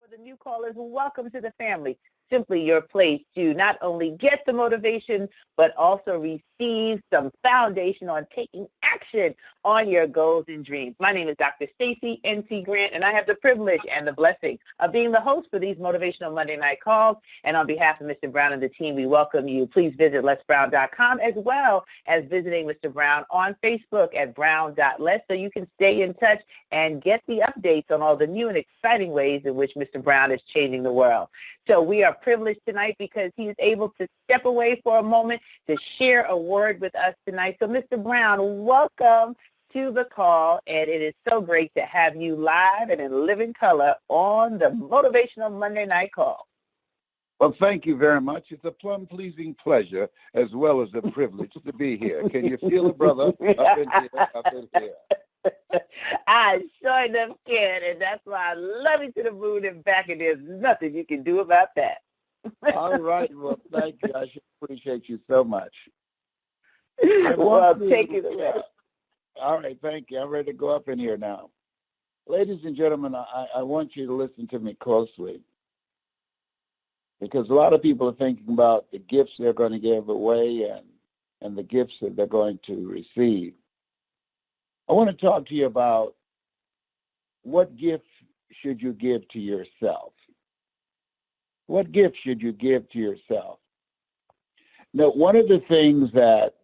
For the new callers, welcome to the family. Simply your place to not only get the motivation, but also receive some foundation on taking action on your goals and dreams. My name is Dr. Stacy N.T. Grant, and I have the privilege and the blessing of being the host for these Motivational Monday Night Calls. And on behalf of Mr. Brown and the team, we welcome you. Please visit lesbrown.com as well as visiting Mr. Brown on Facebook at brown.les so you can stay in touch and get the updates on all the new and exciting ways in which Mr. Brown is changing the world. So we are privileged tonight because he is able to step away for a moment to share a word with us tonight. So Mr. Brown, welcome to the call, and it is so great to have you live and in living color on the Motivational Monday Night Call. Well, thank you very much. It's a plum-pleasing pleasure as well as a privilege to be here. Can you feel it, brother? Up in here, up in here. I sure enough can, and that's why I love you to the moon and back, and there's nothing you can do about that. All right. Well, thank you. I should appreciate you so much. Well, take it away. All right. Thank you. I'm ready to go up in here now. Ladies and gentlemen, I want you to listen to me closely because a lot of people are thinking about the gifts they're going to give away and the gifts that they're going to receive. I want to talk to you about what gift should you give to yourself? What gift should you give to yourself? Now, one of the things that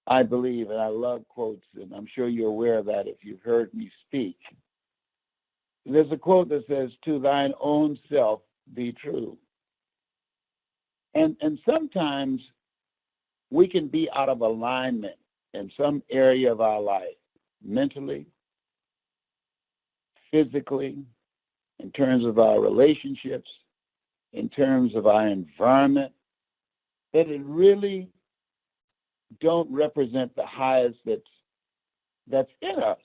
I believe, and I love quotes, and I'm sure you're aware of that if you've heard me speak, there's a quote that says, "To thine own self be true." And sometimes we can be out of alignment in some area of our life, mentally, physically, in terms of our relationships, in terms of our environment, that it really don't represent the highest that's in us,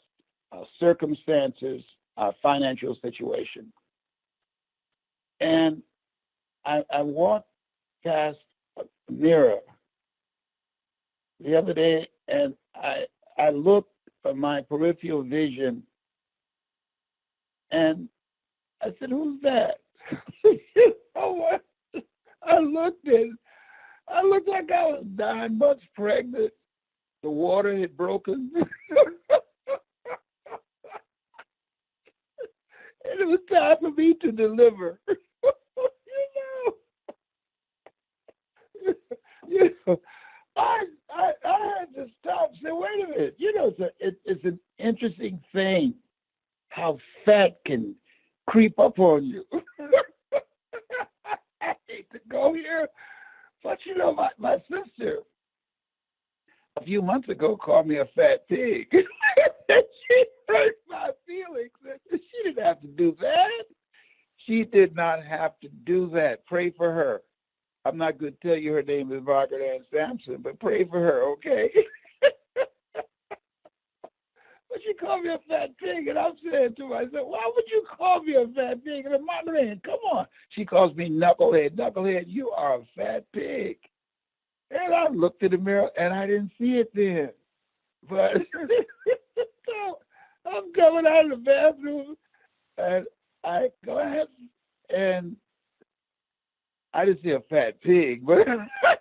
our circumstances, our financial situation. And I walked past a mirror the other day, and I looked at my peripheral vision, and I said, "Who's that?" Oh, I looked like I was 9 months pregnant. The water had broken. And it was time for me to deliver. I had to stop and say, wait a minute. It's an interesting thing how fat can creep up on you. I hate to go here, but my sister a few months ago called me a fat pig. She hurt my feelings. She didn't have to do that. She did not have to do that. Pray for her. I'm not going to tell you her name is Margaret Ann Sampson, but pray for her, okay? But she called me a fat pig, and I'm saying to myself, why would you call me a fat pig? And Margaret Ann, come on. She calls me knucklehead. Knucklehead, you are a fat pig. And I looked in the mirror, and I didn't see it then. But so I'm coming out of the bathroom, and I go ahead, and I didn't see a fat pig, but I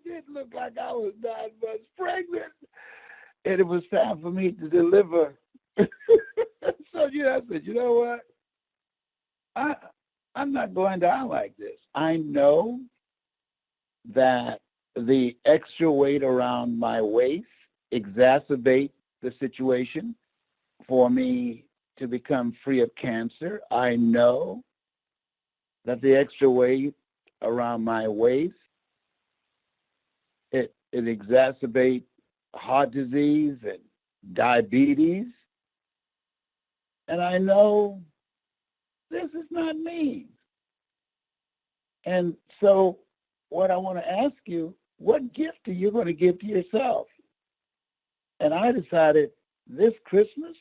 did look like I was 9 months pregnant, and it was time for me to deliver. So I said, you know what? I'm not going down like this. I know that the extra weight around my waist exacerbates the situation for me to become free of cancer. I know that the extra weight around my waist, it exacerbates heart disease and diabetes. And I know this is not me. And so what I want to ask you, what gift are you going to give to yourself? And I decided this Christmas,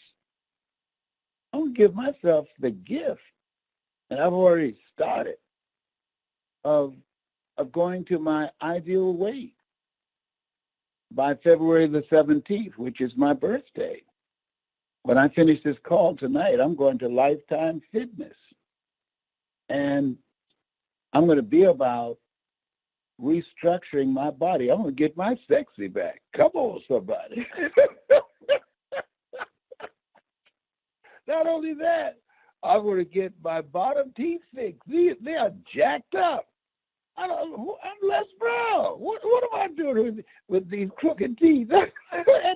I'm going to give myself the gift, and I've already started, of going to my ideal weight by February the 17th, which is my birthday. When I finish this call tonight, I'm going to Lifetime Fitness, And I'm going to be about restructuring my body. I'm going to get my sexy back. Come on, somebody. Not only that, I'm going to get my bottom teeth fixed. They are jacked up. I'm lesbrown. What am I doing with these crooked teeth at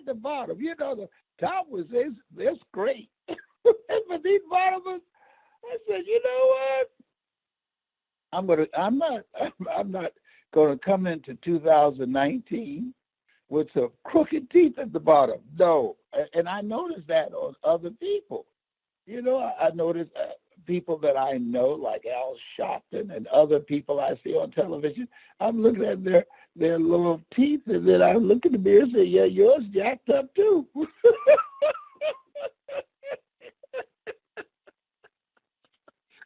the bottom? You know, the top was it's great. But these bottom, I said, you know what? I'm not going to come into 2019 with some crooked teeth at the bottom. No, and I noticed that on other people. You know, I noticed people that I know, like Al Sharpton and other people I see on television. I'm looking at their little teeth, and then I look in the mirror and say, yeah, yours jacked up too.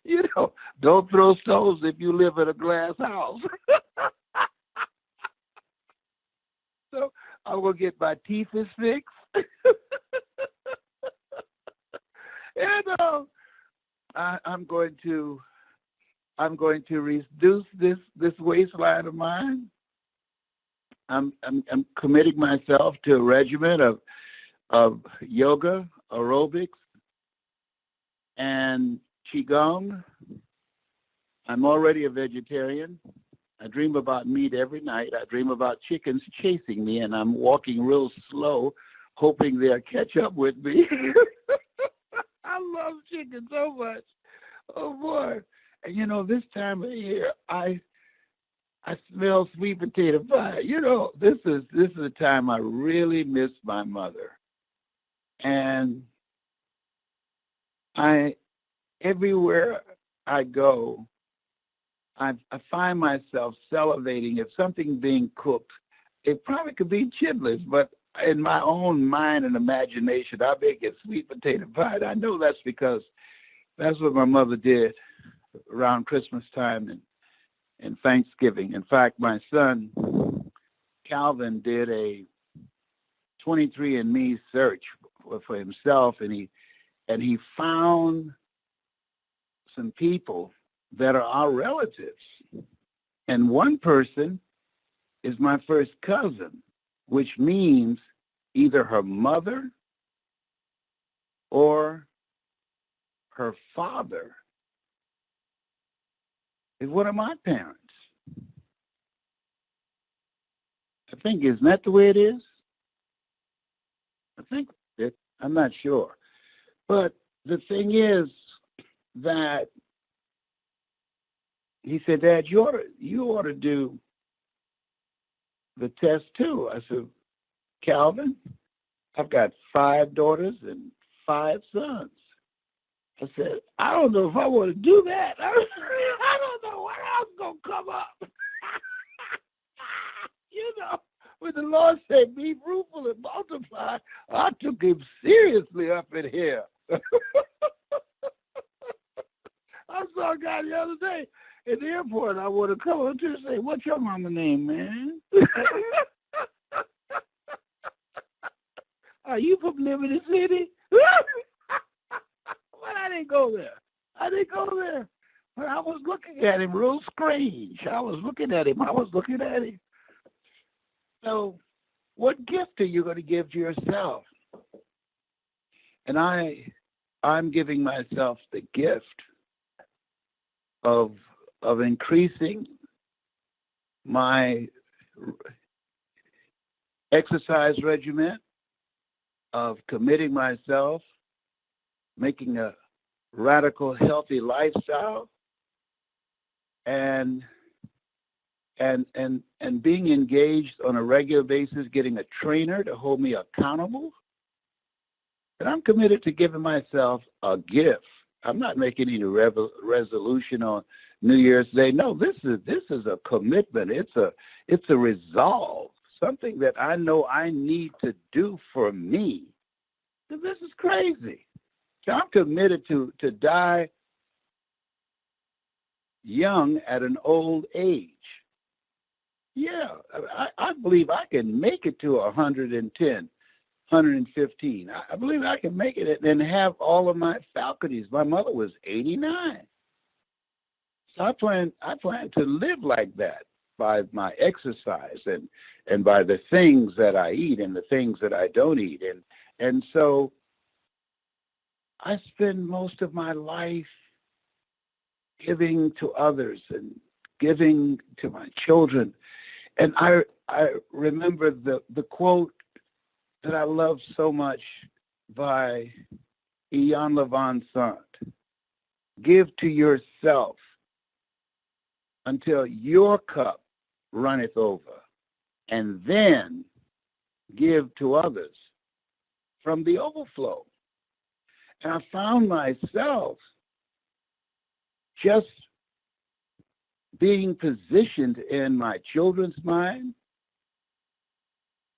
You know, don't throw stones if you live in a glass house. So I'm going to get my teeth fixed. And I'm going to reduce this waistline of mine. I'm committing myself to a regimen of yoga, aerobics, and qigong. I'm already a vegetarian. I dream about meat every night. I dream about chickens chasing me, and I'm walking real slow, hoping they'll catch up with me. I love chicken so much. Oh, boy. And, you know, this time of year, I smell sweet potato pie. You know, this is a time I really miss my mother. And everywhere I go, I find myself salivating at something being cooked. It probably could be chitlins, but in my own mind and imagination, I make it sweet potato pie. And I know that's because that's what my mother did around Christmas time and Thanksgiving. In fact, my son, Calvin, did a 23andMe search for himself, and he found some people that are our relatives. And one person is my first cousin, which means either her mother or her father is one of my parents. I think, isn't that the way it is? I think it. I'm not sure. But the thing is that he said, Dad, you ought to do the test too. I said, Calvin, I've got 5 daughters and 5 sons. I said, I don't know if I want to do that. I don't know what else is going to come up. You know, when the Lord said, be fruitful and multiply, I took him seriously up in here. I saw a guy the other day in the airport. I want to come up to and say, what's your mama name, man? Are you from Liberty City? But I didn't go there. But I was looking at him real strange. I was looking at him. So what gift are you going to give to yourself? And I'm giving myself the gift of increasing my exercise regimen, of committing myself, making a radical healthy lifestyle, and being engaged on a regular basis, getting a trainer to hold me accountable. And I'm committed to giving myself a gift. I'm not making any resolution on New Year's Day. No, this is a commitment. It's a resolve, something that I know I need to do for me. This is crazy. So I'm committed to die young at an old age. Yeah, I believe I can make it to 110, 115. I believe I can make it and have all of my faculties. My mother was 89. So I plan to live like that by my exercise and by the things that I eat and the things that I don't eat. And so I spend most of my life giving to others and giving to my children. And I remember the quote that I love so much by Ian Levon Sant. Give to yourself until your cup runneth over, and then give to others from the overflow. And I found myself just being positioned in my children's mind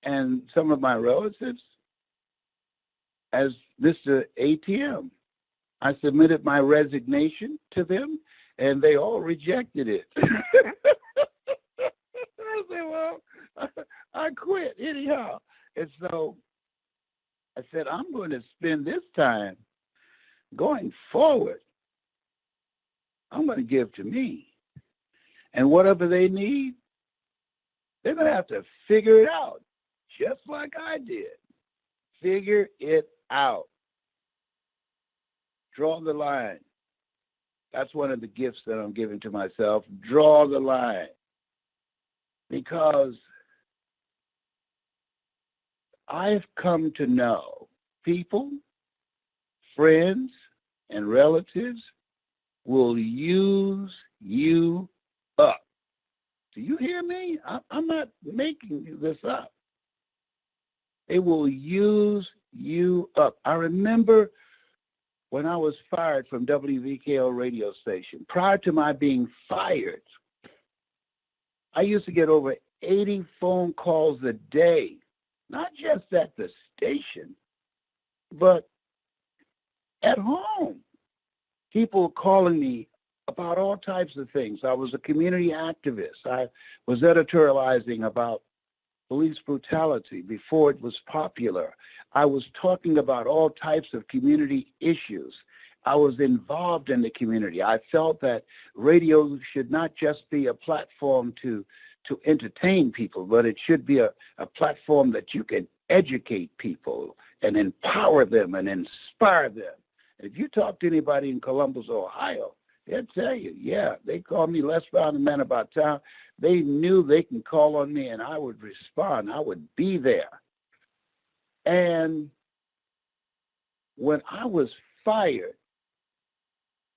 and some of my relatives as Mr. ATM. I submitted my resignation to them, and they all rejected it. I said, well, I quit anyhow. And so I said, I'm going to spend this time going forward. I'm going to give to me. And whatever they need, they're going to have to figure it out, just like I did. Figure it out. Draw the line. That's one of the gifts that I'm giving to myself. Draw the line. Because I've come to know people, friends, and relatives will use you up. Do you hear me? I'm not making this up. They will use you up. I remember when I was fired from WVKO radio station. Prior to my being fired, I used to get over 80 phone calls a day, not just at the station, but at home. People calling me about all types of things. I was a community activist. I was editorializing about police brutality before it was popular. I was talking about all types of community issues. I was involved in the community. I felt that radio should not just be a platform to entertain people, but it should be a platform that you can educate people and empower them and inspire them. If you talk to anybody in Columbus, Ohio, they'll tell you, yeah, they called me lesbrown, the man about town. They knew they can call on me and I would respond. I would be there. And when I was fired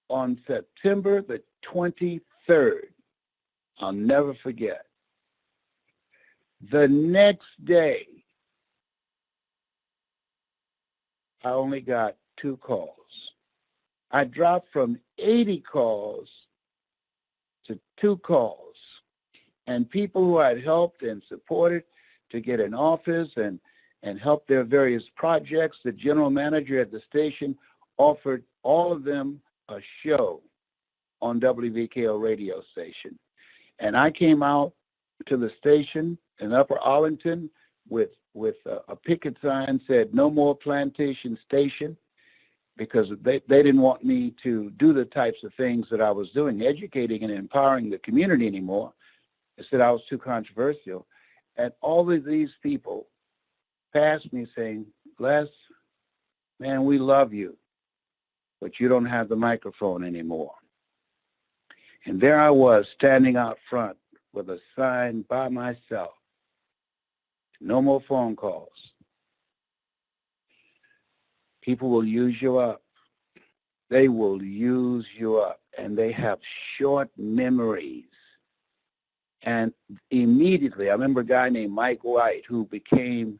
on September the 23rd, I'll never forget, the next day, I only got 2 calls. I dropped from 80 calls to 2 calls. And people who I'd helped and supported to get an office and help their various projects, the general manager at the station offered all of them a show on WVKO radio station. And I came out to the station in Upper Arlington with a picket sign said, "No more plantation station," because they didn't want me to do the types of things that I was doing, educating and empowering the community anymore. They said I was too controversial. And all of these people passed me saying, "Les, man, we love you, but you don't have the microphone anymore." And there I was standing out front with a sign by myself. No more phone calls. People will use you up. They will use you up. And they have short memories. And immediately, I remember a guy named Mike White who became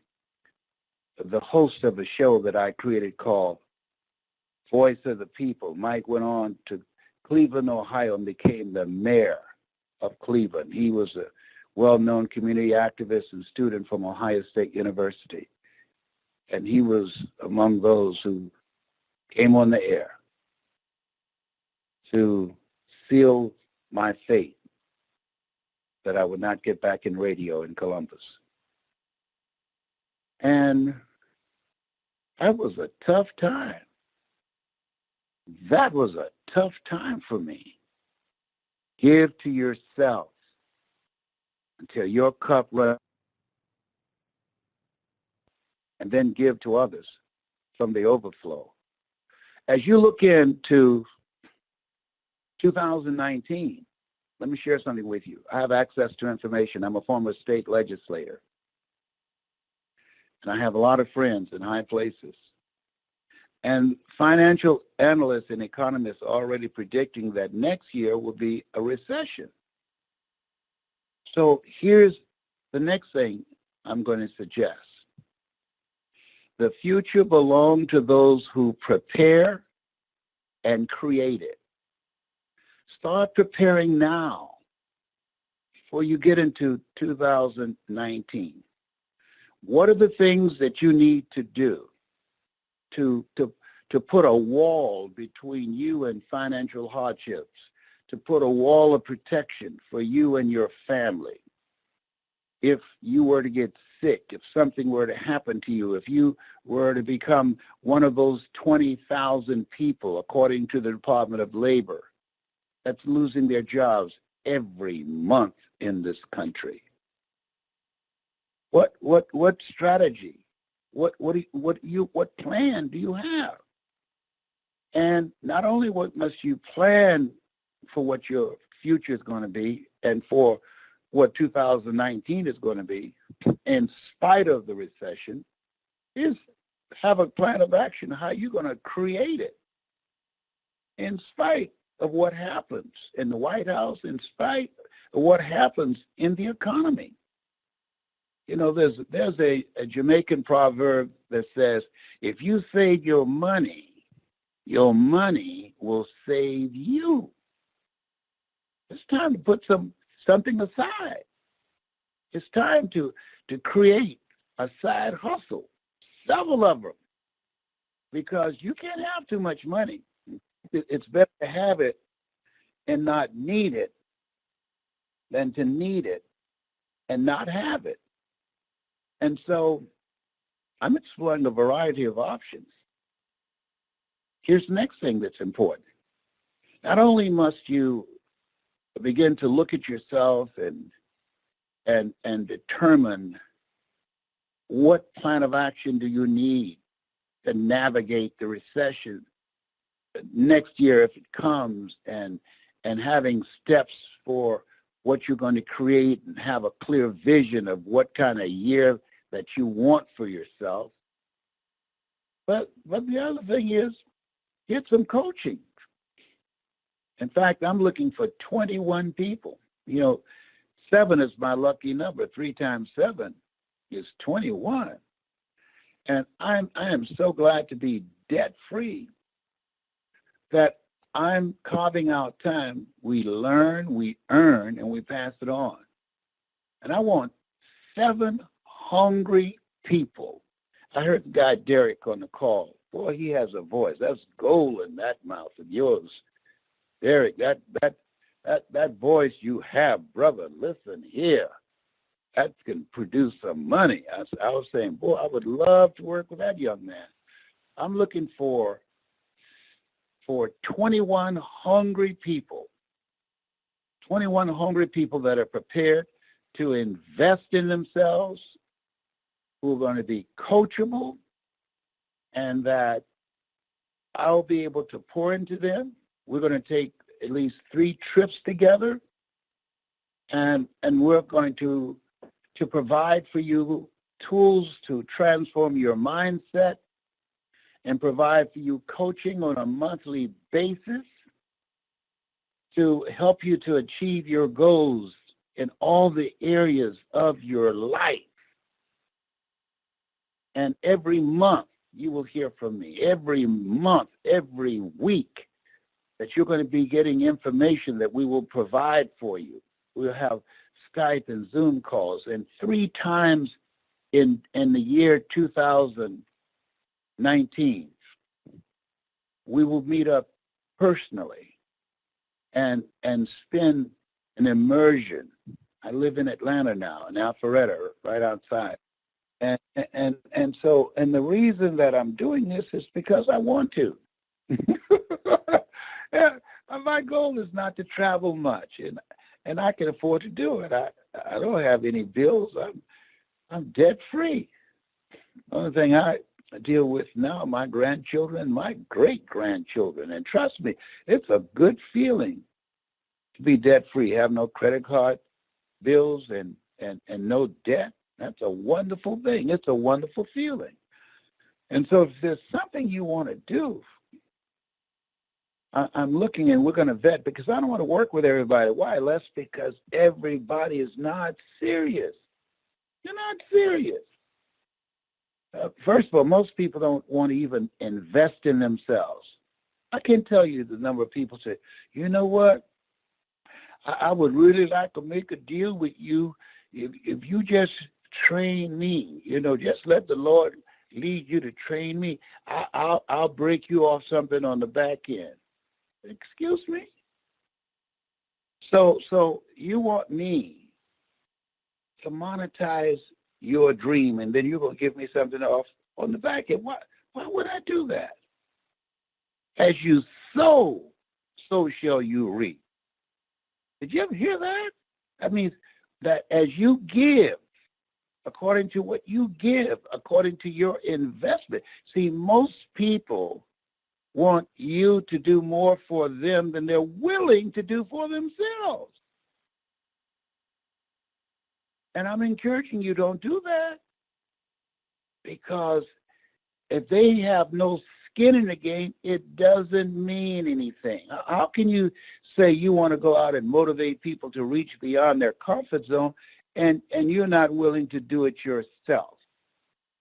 the host of a show that I created called Voice of the People. Mike went on to Cleveland, Ohio, and became the mayor of Cleveland. He was a well-known community activist and student from Ohio State University. And he was among those who came on the air to seal my fate that I would not get back in radio in Columbus. And that was a tough time. That was a tough time for me. Give to yourself until your cup runs, and then give to others from the overflow. As you look into 2019, let me share something with you. I have access to information. I'm a former state legislator, and I have a lot of friends in high places. And financial analysts and economists are already predicting that next year will be a recession. So here's the next thing I'm going to suggest. The future belongs to those who prepare and create it. Start preparing now before you get into 2019. What are the things that you need to do to put a wall between you and financial hardships, to put a wall of protection for you and your family? If you were to get sick, if something were to happen to you, if you were to become one of those 20,000 people, according to the Department of Labor, that's losing their jobs every month in this country. What strategy? What plan do you have? And not only what must you plan for what your future is going to be and for what 2019 is going to be, in spite of the recession, is have a plan of action how you're going to create it in spite of what happens in the White House, in spite of what happens in the economy. You know, there's a Jamaican proverb that says, if you save your money will save you. It's time to put something aside. It's time to create a side hustle, several of them, because you can't have too much money. It's better to have it and not need it than to need it and not have it. And so I'm exploring a variety of options. Here's the next thing that's important. Not only must you begin to look at yourself and determine what plan of action do you need to navigate the recession next year if it comes, and having steps for what you're going to create and have a clear vision of what kind of year that you want for yourself. But the other thing is, get some coaching. In fact, I'm looking for 21 people. You know, 7 is my lucky number. 3 times 7 is 21. And I am so glad to be debt-free that I'm carving out time. We learn, we earn, and we pass it on. And I want 7 hungry people. I heard the guy Derek on the call. Boy, he has a voice. That's gold in that mouth of yours. Derek, that voice you have, brother, listen here. That can produce some money. I was saying, boy, I would love to work with that young man. I'm looking for 21 hungry people, 21 hungry people that are prepared to invest in themselves, who are going to be coachable, and that I'll be able to pour into them. We're going to take at least 3 trips together, and we're going to provide for you tools to transform your mindset and provide for you coaching on a monthly basis to help you to achieve your goals in all the areas of your life. And every month you will hear from me. Every month, every week, that you're going to be getting information that we will provide for you. We'll have Skype and Zoom calls, and 3 times in the year 2019, we will meet up personally and spend an immersion. I live in Atlanta now, in Alpharetta, right outside. And the reason that I'm doing this is because I want to. Yeah, my goal is not to travel much, and I can afford to do it. I don't have any bills. I'm debt free. The only thing I deal with now, my grandchildren, my great grandchildren, and trust me, it's a good feeling to be debt free, have no credit card bills and no debt. That's a wonderful thing. It's a wonderful feeling. And so if there's something you want to do, I'm looking, and we're going to vet, because I don't want to work with everybody. Why? Les? Because everybody is not serious. You're not serious. First of all, most people don't want to even invest in themselves. I can tell you the number of people say, you know what? I would really like to make a deal with you if you just train me. Just let the Lord lead you to train me. I'll break you off something on the back end. Excuse me? So you want me to monetize your dream, and then you're going to give me something off on the back end. Why would I do that? As you sow, so shall you reap. Did you ever hear that? That means that as you give, according to what you give, according to your investment. See, most people want you to do more for them than they're willing to do for themselves. And I'm encouraging you, don't do that. Because if they have no skin in the game, it doesn't mean anything. How can you say you want to go out and motivate people to reach beyond their comfort zone and you're not willing to do it yourself?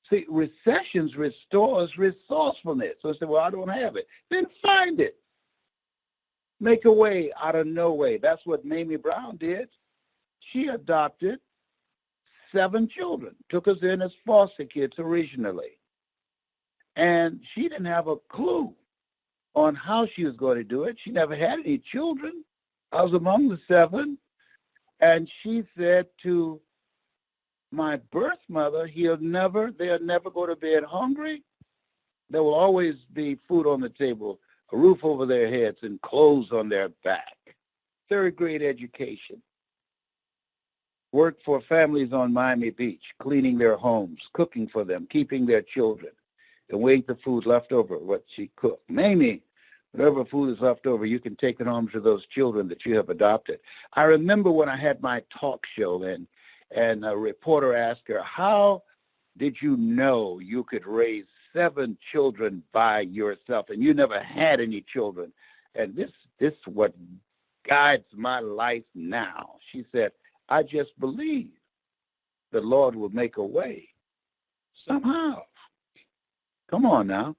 See, recessions restores resourcefulness. So I say, well, I don't have it. Then find it. Make a way out of no way. That's what Mamie Brown did. She adopted 7 children, took us in as foster kids originally. And she didn't have a clue on how she was going to do it. She never had any children. I was among the 7. And she said to my birth mother, they'll never go to bed hungry. There will always be food on the table, a roof over their heads, and clothes on their back. 3rd grade education. Worked for families on Miami Beach, cleaning their homes, cooking for them, keeping their children, and wait the food left over, what she cooked. Mamie, whatever food is left over, you can take it home to those children that you have adopted. I remember when I had my talk show, and a reporter asked her, how did you know you could raise 7 children by yourself, and you never had any children? And this is what guides my life now. She said, I just believe the Lord will make a way somehow. Come on now.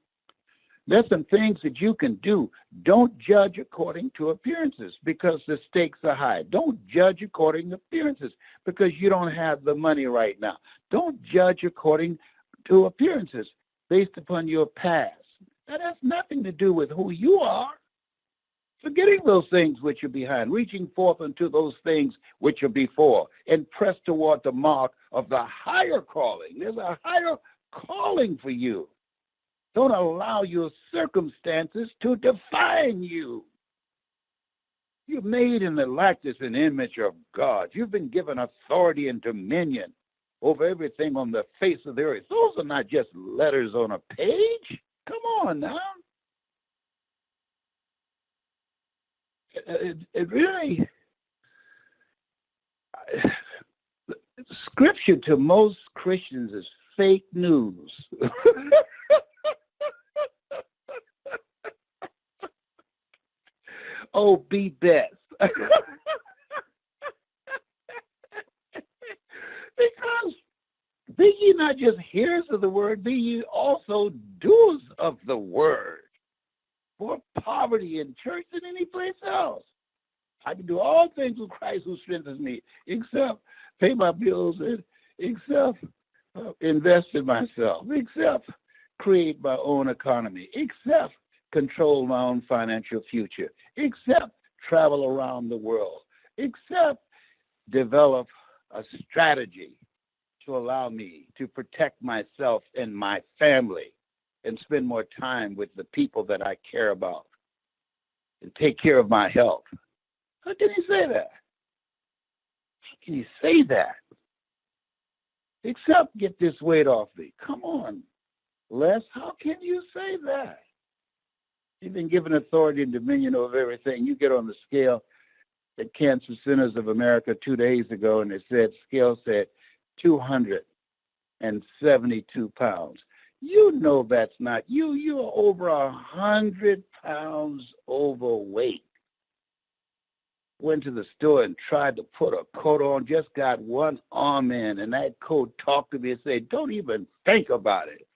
There's some things that you can do. Don't judge according to appearances because the stakes are high. Don't judge according to appearances because you don't have the money right now. Don't judge according to appearances based upon your past. That has nothing to do with who you are. Forgetting those things which are behind, reaching forth unto those things which are before, and press toward the mark of the higher calling. There's a higher calling for you. Don't allow your circumstances to define you. You're made in the likeness and image of God. You've been given authority and dominion over everything on the face of the earth. Those are not just letters on a page. Come on now. It really, Scripture to most Christians is fake news. Oh, be best. Because be ye not just hearers of the word, be ye also doers of the word. More poverty in church than any place else. I can do all things with Christ who strengthens me, except pay my bills, and except invest in myself, except create my own economy, except control my own financial future, except travel around the world, except develop a strategy to allow me to protect myself and my family and spend more time with the people that I care about. to take care of my health. How can he say that? How can he say that? Except get this weight off me. Come on, Les, how can you say that? You've been given authority and dominion over everything. You get on the scale at Cancer Centers of America 2 days ago, and it said, scale said 272 pounds. You know that's not you. You're over 100 pounds overweight. Went to the store and tried to put a coat on, just got one arm in, and that coat talked to me and said, don't even think about it.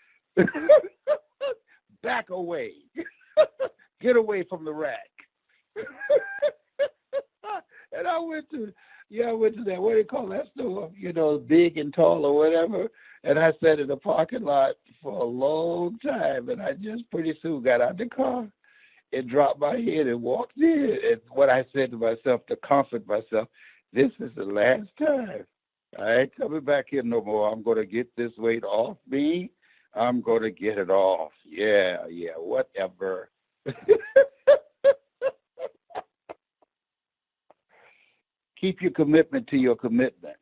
Back away. Get away from the rack. And I went to that, what do you call that store, big and tall or whatever, and I sat in the parking lot for a long time, and I just pretty soon got out the car and dropped my head and walked in. And what I said to myself to comfort myself, this is the last time. I ain't coming back here no more. I'm going to get this weight off me. I'm going to get it off. Yeah, whatever. Keep your commitment to your commitment.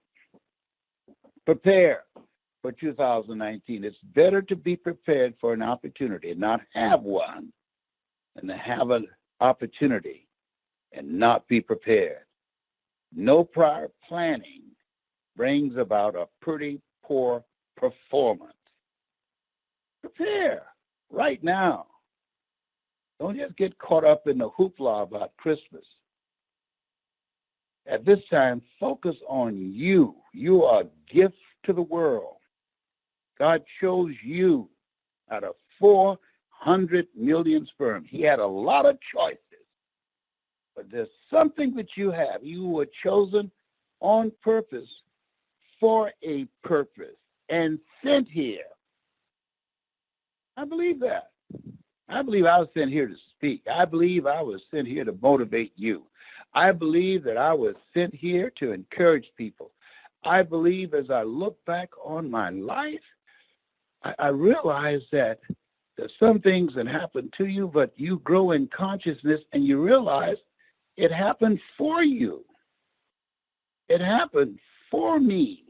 Prepare for 2019. It's better to be prepared for an opportunity and not have one than to have an opportunity and not be prepared. No prior planning brings about a pretty poor performance. Prepare right now. Don't just get caught up in the hoopla about Christmas. At this time, focus on you. You are a gift to the world. God chose you out of 400 million sperm. He had a lot of choices, but there's something that you have. You were chosen on purpose for a purpose and sent here. I believe that. I believe I was sent here to speak. I believe I was sent here to motivate you. I believe that I was sent here to encourage people. I believe as I look back on my life, I realize that there's some things that happen to you, but you grow in consciousness and you realize it happened for you. It happened for me.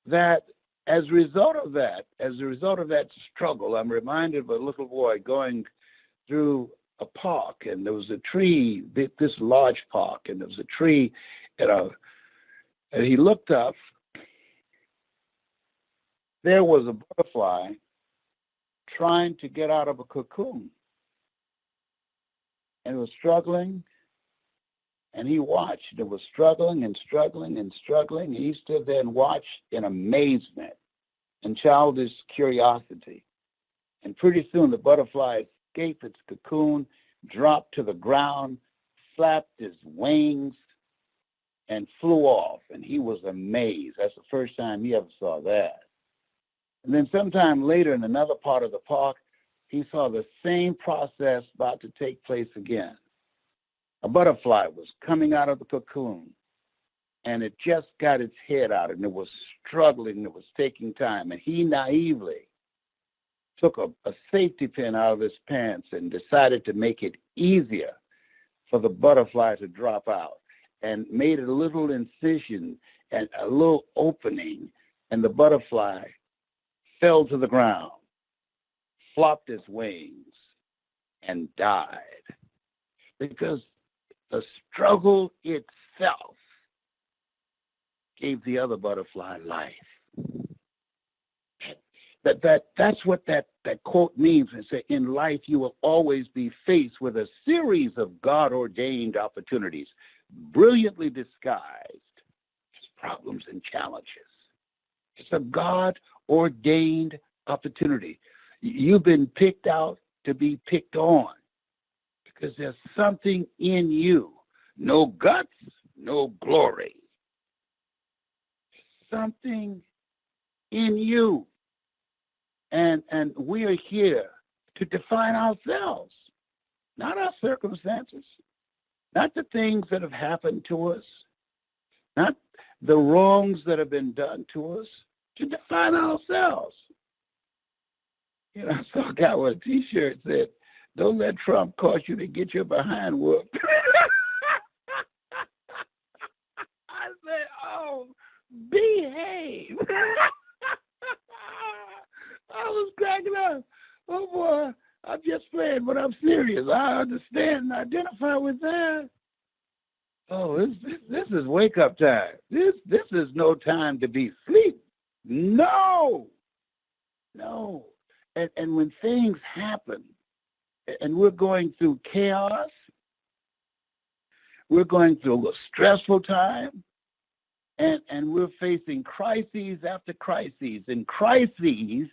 That as a result of that struggle, I'm reminded of a little boy going through a park, and there was a tree, this large park, and there was a tree, and he looked up. There was a butterfly trying to get out of a cocoon, and it was struggling, and he watched. It was struggling and struggling and struggling, and he stood there and watched in amazement and childish curiosity. And pretty soon the butterfly escaped its cocoon, dropped to the ground, flapped his wings, and flew off. And he was amazed. That's the first time he ever saw that. And then sometime later in another part of the park, he saw the same process about to take place again. A butterfly was coming out of the cocoon, and it just got its head out, and it was struggling. It was taking time. And he naively took a safety pin out of his pants and decided to make it easier for the butterfly to drop out, and made a little incision and a little opening, and the butterfly fell to the ground, flopped its wings, and died. Because the struggle itself gave the other butterfly life. That's what that quote means. It says, in life you will always be faced with a series of God-ordained opportunities, brilliantly disguised as problems and challenges. It's a God-ordained opportunity. You've been picked out to be picked on because there's something in you. No guts, no glory. Something in you. And we are here to define ourselves, not our circumstances, not the things that have happened to us, not the wrongs that have been done to us, to define ourselves. I saw a guy with a T-shirt that Don't let Trump cause you to get your behind whooped. I said, oh, behave. I was cracking up. Oh, boy, I'm just playing, but I'm serious. I understand and identify with that. Oh, this is wake-up time. This is no time to be asleep. No. And when things happen, and we're going through chaos, we're going through a stressful time, and we're facing crises after crises. And crises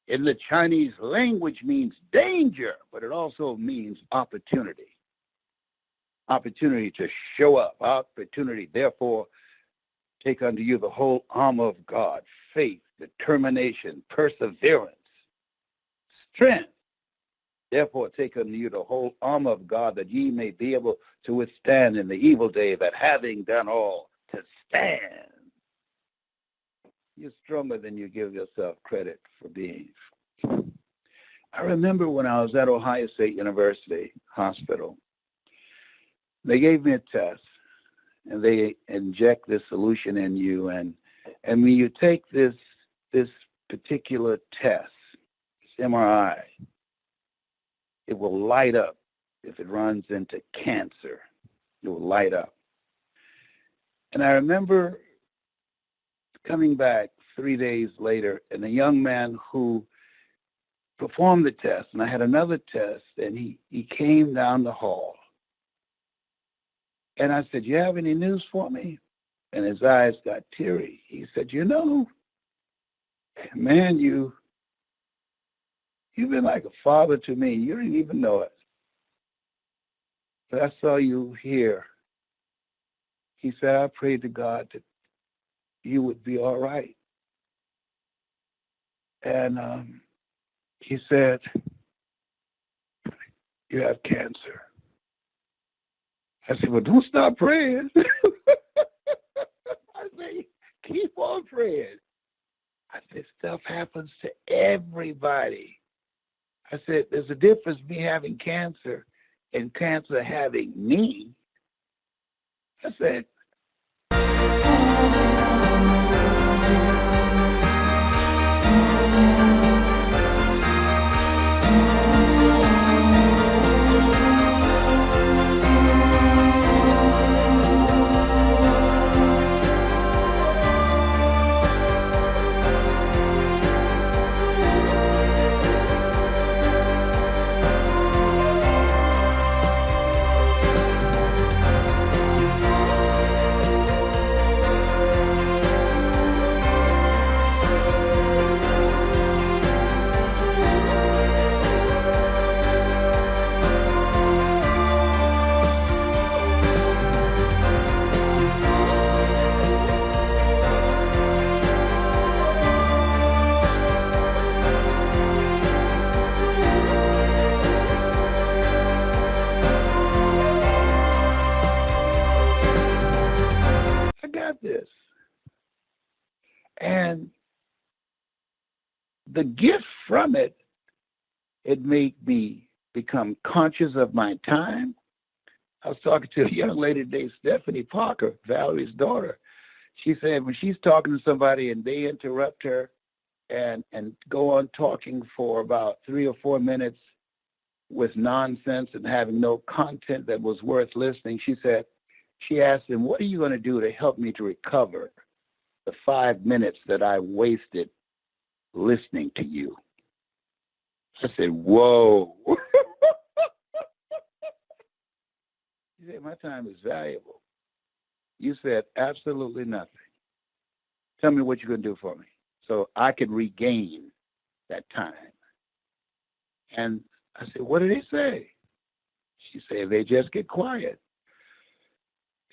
in the Chinese language means danger, but it also means opportunity. Opportunity to show up. Opportunity, therefore, take unto you the whole armor of God, faith, determination, perseverance, strength. Therefore, take unto you the whole armor of God, that ye may be able to withstand in the evil day, that having done all, to stand. You're stronger than you give yourself credit for being. I remember when I was at Ohio State University Hospital, they gave me a test, and they inject this solution in you, and when you take this particular test, this MRI, it will light up. If it runs into cancer, it will light up. And I remember coming back 3 days later, and a young man who performed the test, and I had another test, and he came down the hall. And I said, you have any news for me? And his eyes got teary. He said, man, you've been like a father to me. You didn't even know it. But I saw you here. He said, I prayed to God that you would be all right. And he said, you have cancer. I said, well, don't stop praying. I said, keep on praying. I said, stuff happens to everybody. I said, there's a difference me having cancer and cancer having me. I said, I got this. And the gift from it made me become conscious of my time. I was talking to a young lady named Stephanie Parker, Valerie's daughter. She said when she's talking to somebody and they interrupt her and go on talking for about 3 or 4 minutes with nonsense and having no content that was worth listening, she asked them, what are you going to do to help me to recover the 5 minutes that I wasted listening to you? I said, whoa. She said, my time is valuable. You said absolutely nothing. Tell me what you're going to do for me so I can regain that time. And I said, what did they say? She said, they just get quiet.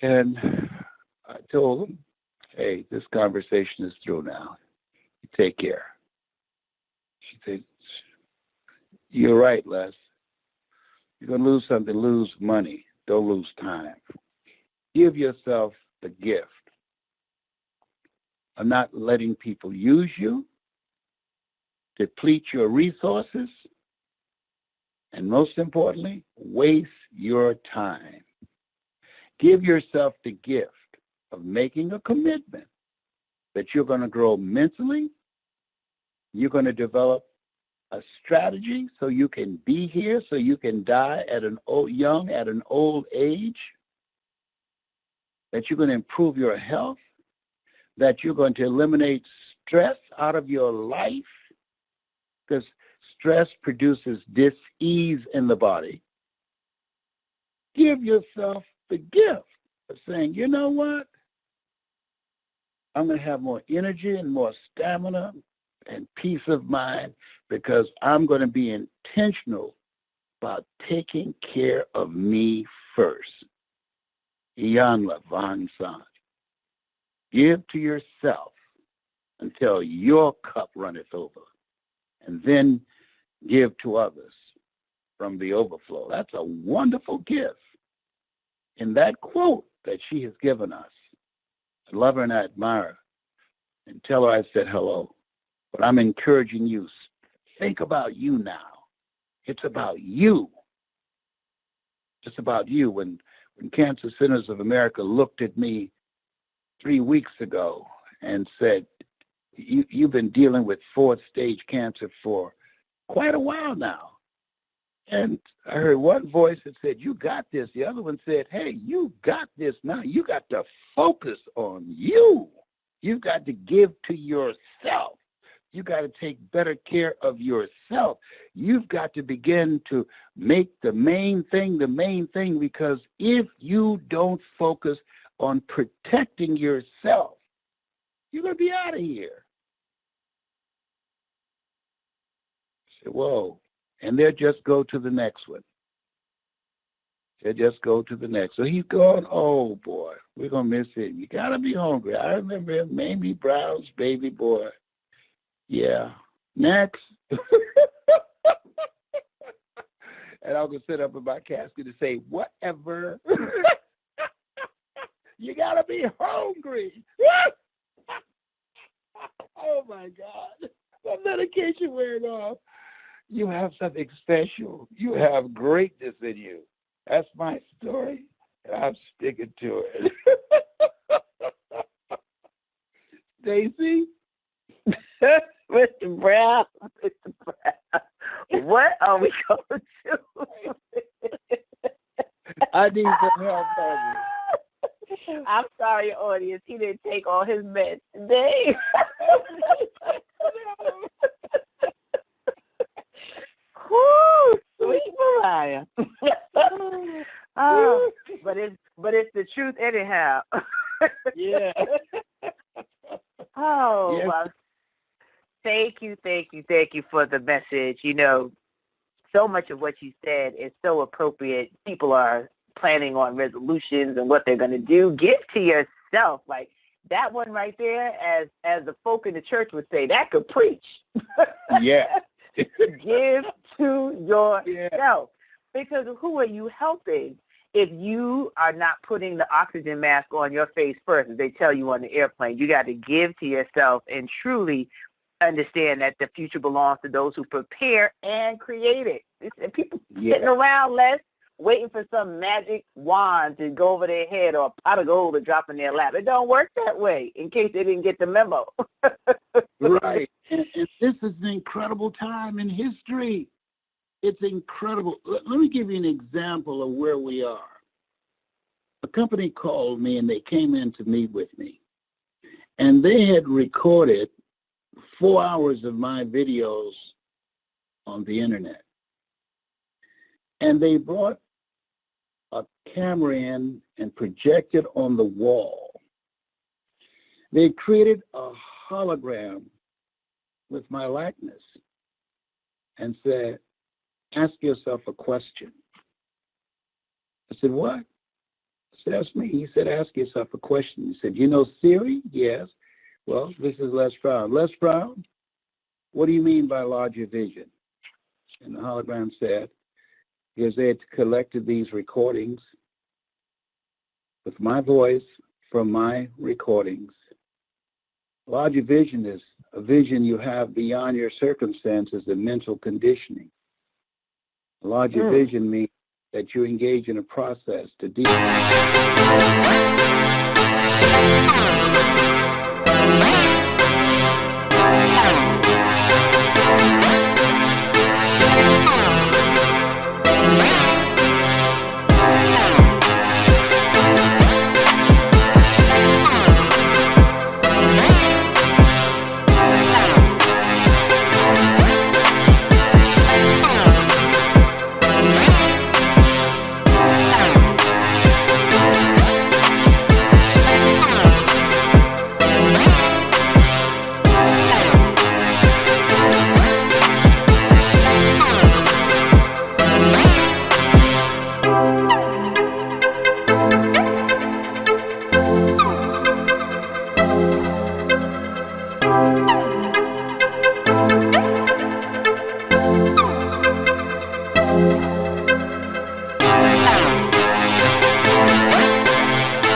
And I told them, hey, this conversation is through now. Take care. She said, you're right, Les. You're going to lose something, lose money. Don't lose time. Give yourself the gift of not letting people use you, deplete your resources, And most importantly, waste your time. Give yourself the gift of making a commitment that you're going to grow mentally. You're going to develop a strategy so you can be here, so you can die at an old age, that you're going to improve your health, that you're going to eliminate stress out of your life, because stress produces dis-ease in the body. Give yourself the gift of saying, you know what? I'm going to have more energy and more stamina and peace of mind because I'm going to be intentional about taking care of me first. Ian Van Sant. Give to yourself until your cup runneth over, and then give to others from the overflow. That's a wonderful gift. In that quote that she has given us, I love her and I admire her, and tell her I said hello. But I'm encouraging you, think about you now. It's about you. It's about you. When Cancer Centers of America looked at me 3 weeks ago and said, you've been dealing with fourth stage cancer for quite a while now. And I heard one voice that said, you got this. The other one said, hey, you got this now. You got to focus on you. You've got to give to yourself. You got to take better care of yourself. You've got to begin to make the main thing, because if you don't focus on protecting yourself, you're going to be out of here. I said, whoa. And they'll just go to the next one. They'll just go to the next. So he's going, oh, boy, we're going to miss him. You got to be hungry. I remember him, Mamie Brown's baby boy. Yeah. Next. And I'm going to sit up in my casket and say, whatever. You got to be hungry. Oh, my God. My medication wearing off. You have something special. You have greatness in you. That's my story, and I'm sticking to it. Stacy? Mr. Brown, what are we going to do? I need some help, baby. I'm sorry, audience. He didn't take all his meds today. Woo, sweet Mariah. But it's the truth anyhow. Yeah. Oh, Yes. well, thank you for the message. You know, so much of what you said is so appropriate. People are planning on resolutions and what they're going to do. Give to yourself. Like that one right there, as the folk in the church would say, that could preach. Yeah. Give to yourself. Yeah. Because who are you helping if you are not putting the oxygen mask on your face first, as they tell you on the airplane? You got to give to yourself and truly understand that the future belongs to those who prepare and create it. And people sitting around waiting for some magic wand to go over their head or a pot of gold to drop in their lap. It don't work that way, in case they didn't get the memo. Right. And this is an incredible time in history. It's incredible. Let me give you an example of where we are. A company called me, and they came in to meet with me. And they had recorded 4 hours of my videos on the internet. And they brought a camera in and projected on the wall. They created a hologram with my likeness and said, ask yourself a question. I said, what? I said, that's me. He said, ask yourself a question. He said, you know Siri? Yes. Well, this is Les Brown. Les Brown, what do you mean by larger vision? And the hologram said, because they had collected these recordings with my voice from my recordings. Larger vision is a vision you have beyond your circumstances and mental conditioning. Larger vision means that you engage in a process to deal.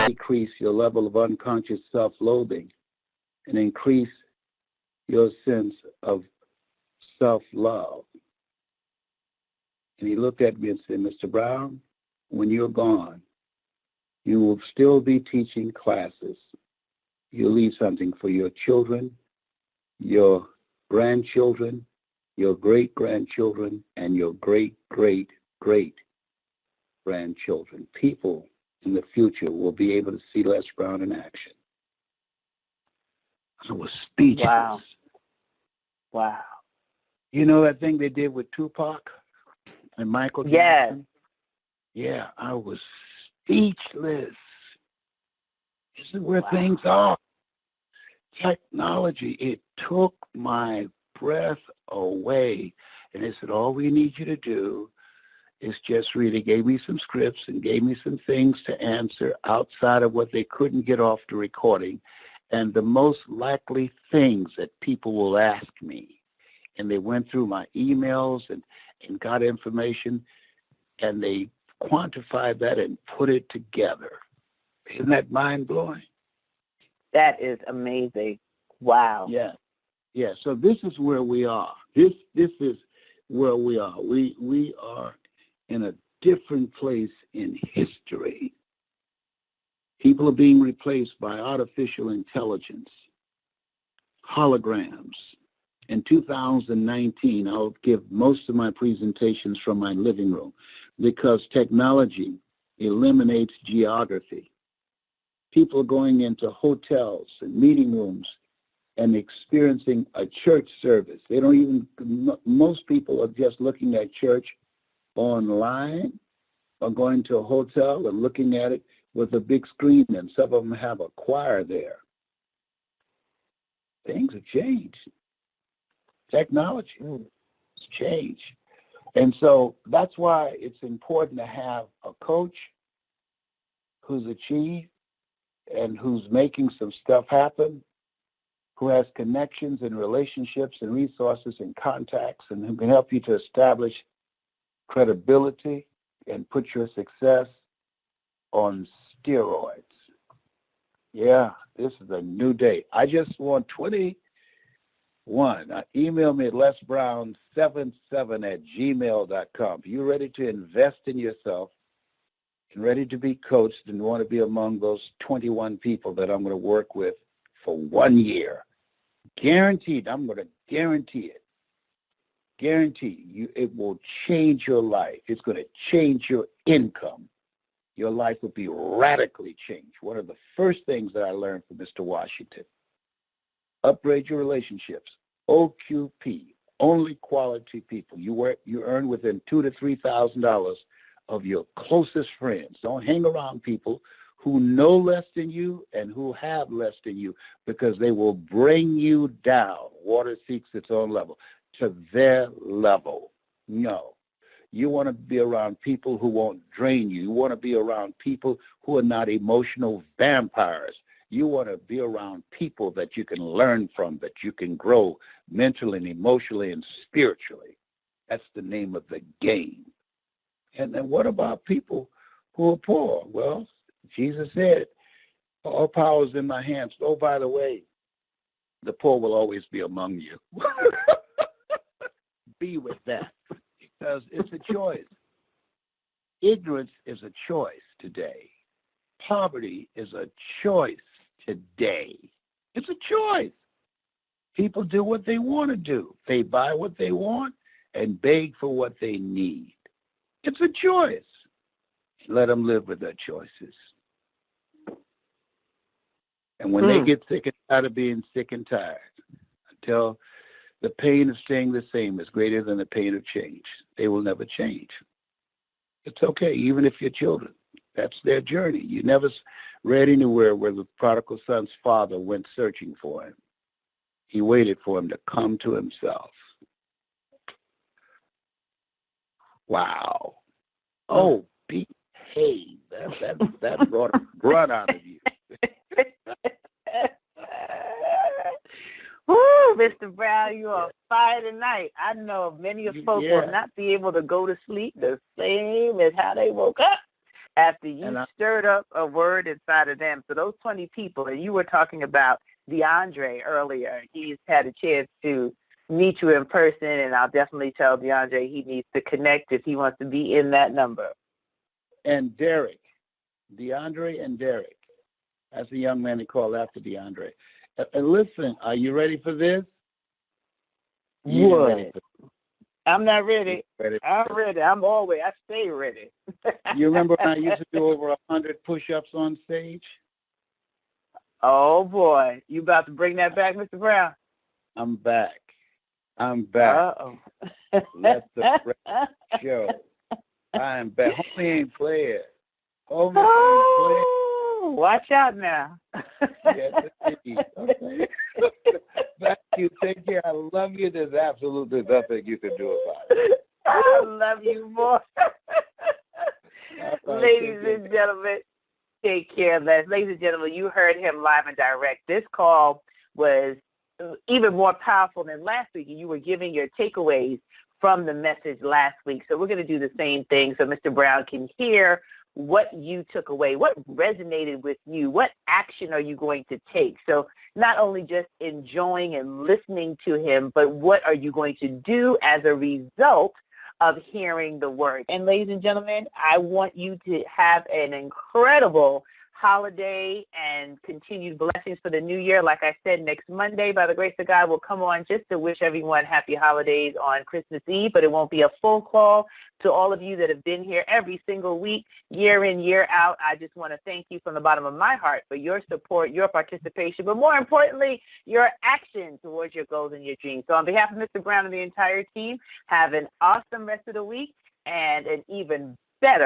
Decrease your level of unconscious self-loathing and increase your sense of self-love. And he looked at me and said, Mr. Brown, when you're gone, you will still be teaching classes. You'll leave something for your children, your grandchildren, your great-grandchildren, and your great-great-great-grandchildren. People in the future will be able to see Les Brown in action. I was speechless. Wow. Wow. You know that thing they did with Tupac and Michael Jackson? Yeah, I was speechless. This is where things are. Technology, it took my breath away. And they said, all we need you to do is just read. They gave me some scripts and gave me some things to answer outside of what they couldn't get off the recording. And the most likely things that people will ask me. And they went through my emails and got information, and they quantified that and put it together. Isn't that mind-blowing? That is amazing. Wow. Yeah. Yeah. So this is where we are. This is where we are. We are in a different place in history. People are being replaced by artificial intelligence, holograms. In 2019, I'll give most of my presentations from my living room because technology eliminates geography. People are going into hotels and meeting rooms and experiencing a church service. They don't even, most people are just looking at church online or going to a hotel and looking at it with a big screen, and some of them have a choir there. Things have changed. Technology has changed. And so that's why it's important to have a coach who's achieved and who's making some stuff happen, who has connections and relationships and resources and contacts, and who can help you to establish credibility and put your success on steroids. Yeah, this is a new day. I just want 21. Email me at lesbrown77@gmail.com. If you're ready to invest in yourself and ready to be coached and want to be among those 21 people that I'm going to work with for 1 year, guaranteed, I'm going to guarantee it. Guarantee you it will change your life. It's going to change your income. Your life will be radically changed. One of the first things that I learned from Mr. Washington, upgrade your relationships. OQP, only quality people. You earn within $2,000 to $3,000 of your closest friends. Don't hang around people who know less than you and who have less than you, because they will bring you down. Water seeks its own level, to their level. No. You want to be around people who won't drain you. You want to be around people who are not emotional vampires. You want to be around people that you can learn from, that you can grow mentally and emotionally and spiritually. That's the name of the game. And then what about people who are poor? Well, Jesus said, all power is in my hands. Oh, by the way, the poor will always be among you. Be with that. Because it's a choice. Ignorance is a choice today. Poverty is a choice today. It's a choice. People do what they want to do. They buy what they want and beg for what they need. It's a choice. Let them live with their choices. And when they get sick and tired of being sick and tired, until the pain of staying the same is greater than the pain of change, they will never change. It's okay, even if you're children. That's their journey. You never read anywhere where the prodigal son's father went searching for him. He waited for him to come to himself. Wow. Oh, behave. That brought a grunt out of you. Woo, Mr. Brown, you are fire tonight. I know many of folks will not be able to go to sleep the same as how they woke up after you stirred up a word inside of them. So those 20 people, and you were talking about DeAndre earlier. He's had a chance to meet you in person, and I'll definitely tell DeAndre he needs to connect if he wants to be in that number. And Derek, DeAndre and Derek. That's the young man they call after DeAndre. And listen, are you ready for this? What? I'm not ready. I'm ready. I stay ready. You remember when I used to do over 100 push-ups on stage? Oh, boy. You about to bring that back, Mr. Brown? I'm back. Uh-oh. Let the record show. I'm back. Homie ain't playing. Homie ain't playing. Watch out now. Yes, indeed. Okay. Thank you. Take care. I love you. There's absolutely nothing you can do about it. I love you more. Ladies and gentlemen, take care, Les. Ladies and gentlemen, you heard him live and direct. This call was even more powerful than last week, and you were giving your takeaways from the message last week. So we're going to do the same thing so Mr. Brown can hear what you took away, what resonated with you, what action are you going to take? So not only just enjoying and listening to him, but what are you going to do as a result of hearing the word? And ladies and gentlemen, I want you to have an incredible holiday and continued blessings for the new year. Like I said, next Monday, by the grace of God, we'll come on just to wish everyone happy holidays on Christmas Eve, but it won't be a full call. To all of you that have been here every single week, year in, year out, I just want to thank you from the bottom of my heart for your support, your participation, but more importantly, your action towards your goals and your dreams. So on behalf of Mr. Brown and the entire team, have an awesome rest of the week and an even better